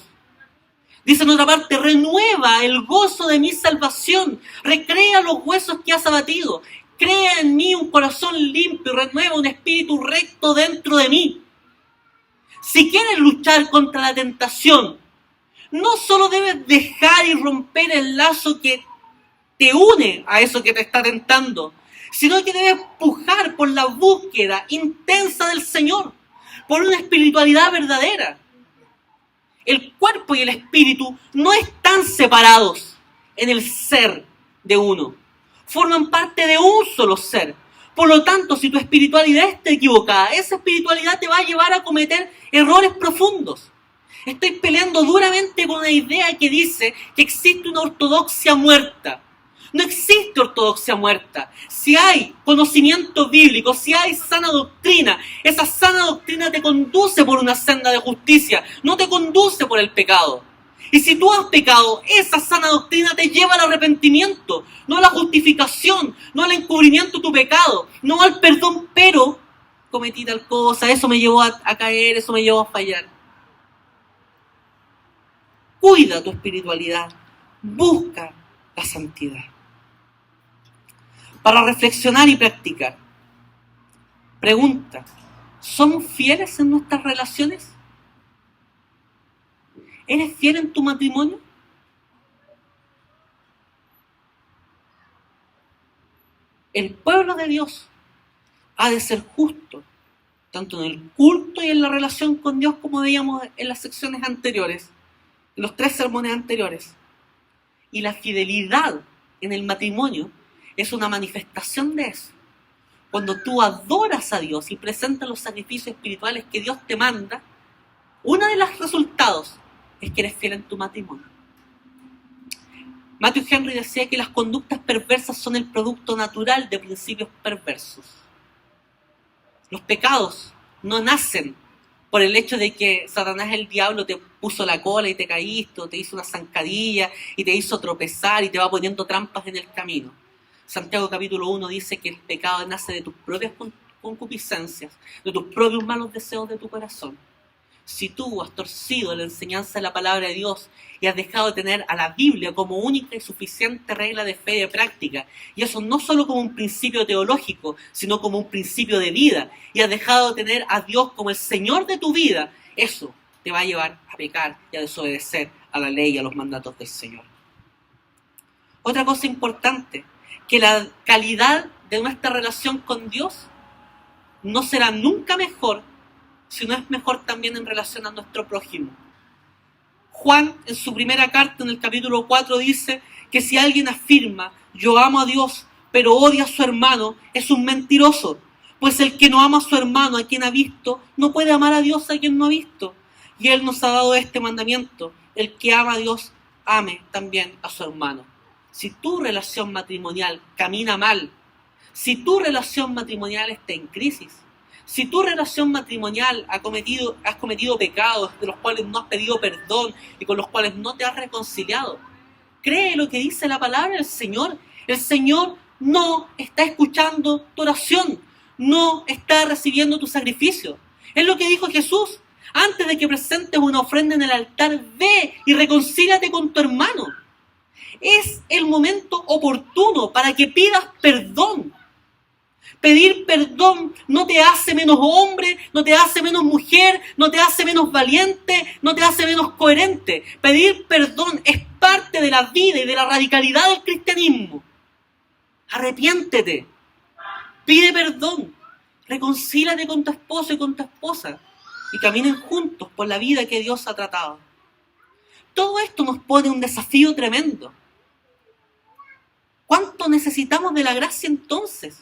Dice en otra parte, renueva el gozo de mi salvación, recrea los huesos que has abatido, crea en mí un corazón limpio y renueva un espíritu recto dentro de mí. Si quieres luchar contra la tentación, no solo debes dejar y romper el lazo que te une a eso que te está tentando, sino que debes pujar por la búsqueda intensa del Señor, por una espiritualidad verdadera. El cuerpo y el espíritu no están separados en el ser de uno, forman parte de un solo ser. Por lo tanto, si tu espiritualidad está equivocada, esa espiritualidad te va a llevar a cometer errores profundos. Estoy peleando duramente con una idea que dice que existe una ortodoxia muerta. No existe ortodoxia muerta. Si hay conocimiento bíblico, si hay sana doctrina, esa sana doctrina te conduce por una senda de justicia, no te conduce por el pecado. Y si tú has pecado, esa sana doctrina te lleva al arrepentimiento, no a la justificación, no al encubrimiento de tu pecado, no al perdón, pero cometí tal cosa, eso me llevó a caer, eso me llevó a fallar. Cuida tu espiritualidad, busca la santidad. Para reflexionar y practicar. Pregunta, ¿somos fieles en nuestras relaciones? ¿Eres fiel en tu matrimonio? El pueblo de Dios ha de ser justo, tanto en el culto y en la relación con Dios, como veíamos en las secciones anteriores, en los 3 sermones anteriores. Y la fidelidad en el matrimonio es una manifestación de eso. Cuando tú adoras a Dios y presentas los sacrificios espirituales que Dios te manda, uno de los resultados es que eres fiel en tu matrimonio. Matthew Henry decía que las conductas perversas son el producto natural de principios perversos. Los pecados no nacen por el hecho de que Satanás, el diablo, te puso la cola y te caíste, o te hizo una zancadilla y te hizo tropezar y te va poniendo trampas en el camino. Santiago capítulo 1 dice que el pecado nace de tus propias concupiscencias, de tus propios malos deseos de tu corazón. Si tú has torcido la enseñanza de la palabra de Dios y has dejado de tener a la Biblia como única y suficiente regla de fe y de práctica, y eso no solo como un principio teológico, sino como un principio de vida, y has dejado de tener a Dios como el Señor de tu vida, eso te va a llevar a pecar y a desobedecer a la ley y a los mandatos del Señor. Otra cosa importante, que la calidad de nuestra relación con Dios no será nunca mejor si no es mejor también en relación a nuestro prójimo. Juan, en su primera carta, en el capítulo 4, dice que si alguien afirma, yo amo a Dios, pero odia a su hermano, es un mentiroso. Pues el que no ama a su hermano, a quien ha visto, no puede amar a Dios a quien no ha visto. Y Él nos ha dado este mandamiento, el que ama a Dios, ame también a su hermano. Si tu relación matrimonial camina mal, si tu relación matrimonial está en crisis, si tu relación matrimonial has cometido pecados de los cuales no has pedido perdón y con los cuales no te has reconciliado, cree lo que dice la palabra del Señor. El Señor no está escuchando tu oración, no está recibiendo tu sacrificio. Es lo que dijo Jesús. Antes de que presentes una ofrenda en el altar, ve y reconcíliate con tu hermano. Es el momento oportuno para que pidas perdón. Pedir perdón no te hace menos hombre, no te hace menos mujer, no te hace menos valiente, no te hace menos coherente. Pedir perdón es parte de la vida y de la radicalidad del cristianismo. Arrepiéntete, pide perdón Reconcílate con tu esposo y con tu esposa y caminen juntos por la vida que Dios ha tratado. Todo esto nos pone un desafío tremendo. ¿Cuánto necesitamos de la gracia entonces?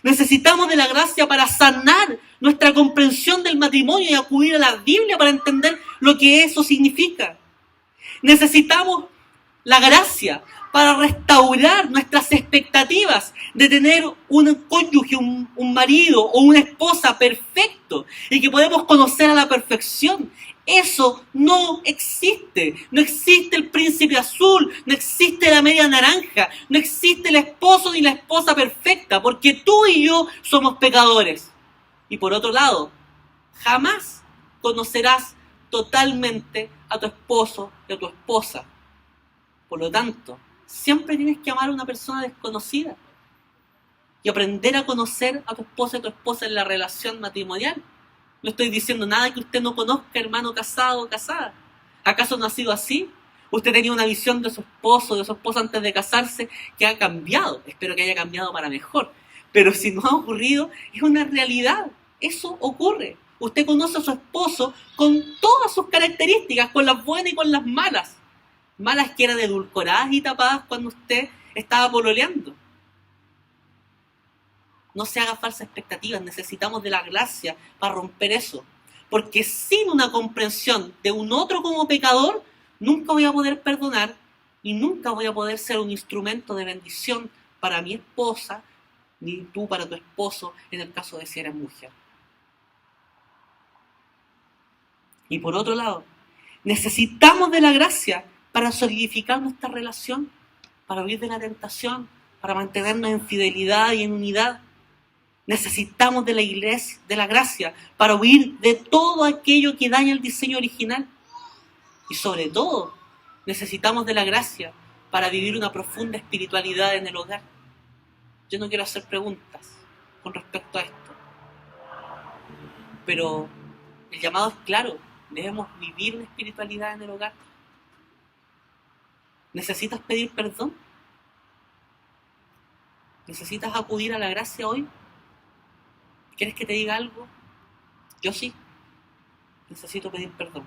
Necesitamos de la gracia para sanar nuestra comprensión del matrimonio y acudir a la Biblia para entender lo que eso significa. Necesitamos la gracia para restaurar nuestras expectativas de tener un cónyuge, un marido o una esposa perfecto y que podemos conocer a la perfección. Eso no existe. No existe el príncipe azul, no existe la media naranja, no existe el esposo ni la esposa perfecta, porque tú y yo somos pecadores. Y por otro lado, jamás conocerás totalmente a tu esposo y a tu esposa. Por lo tanto, siempre tienes que amar a una persona desconocida y aprender a conocer a tu esposa y a tu esposa en la relación matrimonial. No estoy diciendo nada que usted no conozca, hermano casado o casada. ¿Acaso no ha sido así? Usted tenía una visión de su esposo, de su esposa antes de casarse que ha cambiado. Espero que haya cambiado para mejor. Pero si no ha ocurrido, es una realidad. Eso ocurre. Usted conoce a su esposo con todas sus características, con las buenas y con las malas. Malas que eran edulcoradas y tapadas cuando usted estaba pololeando. No se haga falsas expectativas, necesitamos de la gracia para romper eso. Porque sin una comprensión de un otro como pecador, nunca voy a poder perdonar y nunca voy a poder ser un instrumento de bendición para mi esposa, ni tú para tu esposo, en el caso de si eres mujer. Y por otro lado, necesitamos de la gracia para solidificar nuestra relación, para huir de la tentación, para mantenernos en fidelidad y en unidad. Necesitamos de la iglesia, de la gracia, para huir de todo aquello que daña el diseño original. Y sobre todo, necesitamos de la gracia para vivir una profunda espiritualidad en el hogar. Yo no quiero hacer preguntas con respecto a esto, pero el llamado es claro, debemos vivir una espiritualidad en el hogar. ¿Necesitas pedir perdón? ¿Necesitas acudir a la gracia hoy? ¿Quieres que te diga algo? Yo sí, necesito pedir perdón.